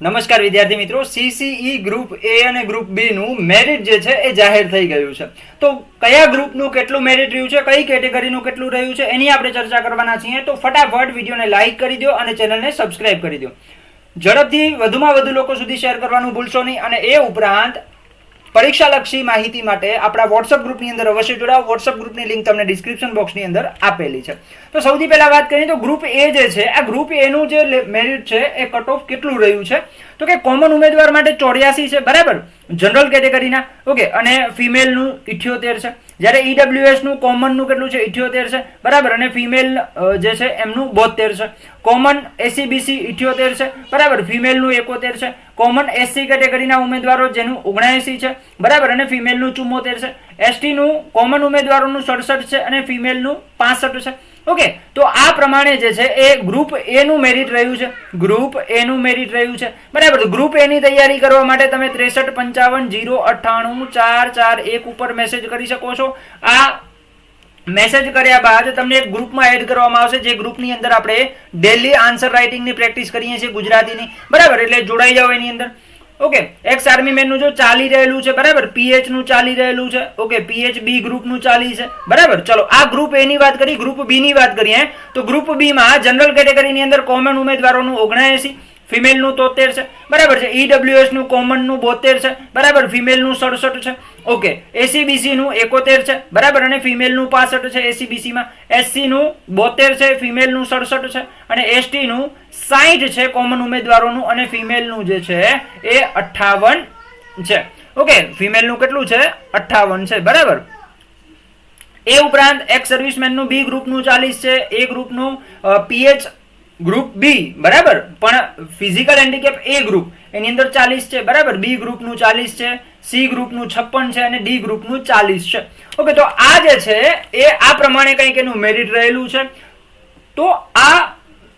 નમસ્કાર વિદ્યાર્થી મિત્રો, સીસીઈ ગ્રુપ એ અને ગ્રુપ બી નું મેરિટ જે છે એ જાહેર થઈ ગયું છે. તો કયા ગ્રુપનું કેટલું મેરિટ રહ્યું છે, કઈ કેટેગરીનું કેટલું રહ્યું છે એની આપણે ચર્ચા કરવાના છીએ. તો ફટાફટ વિડીયોને લાઈક કરી દો અને ચેનલને સબસ્ક્રાઇબ કરી દો. ઝડપથી વધુમાં વધુ લોકો સુધી શેર કરવાનું ભૂલશો નહીં. અને એ ઉપરાંત પરીક્ષાલક્ષી માહિતી માટે આપણા વોટ્સઅપ ગ્રુપની અંદર અવશ્ય જોડાઓ. વોટ્સઅપ ગ્રુપની લિંક તમને ડિસ્ક્રિપ્શન બોક્સની અંદર આપેલી છે. તો સૌથી પહેલા વાત કરીએ તો ગ્રુપ એ જે છે, આ ગ્રુપ એ નું જે મેરિટ છે એ કટ ઓફ કેટલું રહ્યું છે તો કે કોમન ઉમેદવાર માટે 84 છે, બરાબર, જનરલ કેટેગરીના. ઓકે, અને ફિમેલ નું 78 છે. જ્યારે ઈડબ્લ્યુએસ નું કોમન નું કેટલું છે, 78 છે, બરાબર, અને ફિમેલ જે છે એમનું 72 છે. કોમન એસસીબીસી 78 છે, બરાબર, ફિમેલ નું 71 છે. કોમન એસસી કેટેગરીના ઉમેદવારો જેનું 79 છે, બરાબર, અને ફિમેલ નું 74 છે. એસટી નું કોમન ઉમેદવારોનું 67 છે અને ફિમેલ નું 65 છે. ઓકે, તો આ પ્રમાણે જે છે એ ગ્રુપ એ નું મેરિટ રહ્યું છે. ગ્રુપ એ નું મેરિટ રહ્યું છે, બરાબર. ગ્રુપ એ ની તૈયારી કરવા માટે તમે 63 55 098 441 ઉપર મેસેજ કરી શકો છો. આ મેસેજ કર્યા બાદ તમને એક ગ્રુપમાં એડ કરવામાં આવશે, જે ગ્રુપની અંદર આપણે ડેલી આન્સર રાઇટિંગની પ્રેક્ટિસ કરીએ છીએ, ગુજરાતીની, બરાબર. એટલે જોડાઈ જાઓ એની અંદર. ઓકે, એક્સ આર્મી મેન નું જો ચાલી રહેલું છે, બરાબર, પીએચ નું ચાલી રહેલું છે. ઓકે, પીએચ બી ગ્રુપ નું ચાલી છે, બરાબર. ચલો, આ ગ્રુપ એ ની વાત કરી. ગ્રુપ બી ની વાત કરીએ તો ગ્રુપ બી માં જનરલ કેટેગરીની અંદર કોમન ઉમેદવારોનું 79, ફિમેલ નું 73 છે, બરાબર છે. ઈડબ્લ્યુએસ નું કોમન નું 72 છે, બરાબર, ફિમેલ નું 67 છે. ઓકે, એસીબીસી નું 71 છે, બરાબર, અને ફિમેલ નું 65 છે એસીબીસી માં. એસસી નું 72 છે, ફિમેલ નું 67 છે, અને એસટી નું 60 છે કોમન ઉમેદવારોનું, અને ફિમેલ નું જે છે એ 58 છે. ઓકે, ફિમેલ નું કેટલું છે, 58 છે, બરાબર. એ ઉપરાંત એક્સ સર્વિસમેન નું બી ગ્રુપ નું 40 છે, એ ગ્રુપ નું પીએચ ગ્રુપ બી, બરાબર, પણ ફિઝિકલ હેન્ડીકેપ એ ગ્રુપ એની અંદર 40 છે, બરાબર. બી ગ્રુપ નું 40 છે, સી ગ્રુપ નું 56 છે, અને ડી ગ્રુપ નું 40 છે. ઓકે, તો આ જે છે એ આ પ્રમાણે કંઈક એનું મેરિટ રહેલું છે. તો આ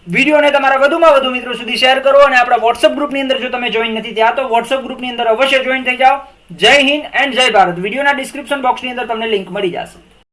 વિડીયોને તમારા વધુમાં વધુ મિત્રો સુધી શેર કરો, અને આપણા વોટ્સઅપ ગ્રુપની અંદર જો તમે જોઈન નથી થયા તો વોટ્સઅપ ગ્રુપની અંદર અવશ્ય જોઈન થઈ જાઓ. જય હિન્દ એન્ડ જય ભારત. વિડીયોના ડિસ્ક્રિપ્શન બોક્સની અંદર તમને લિંક મળી જશે.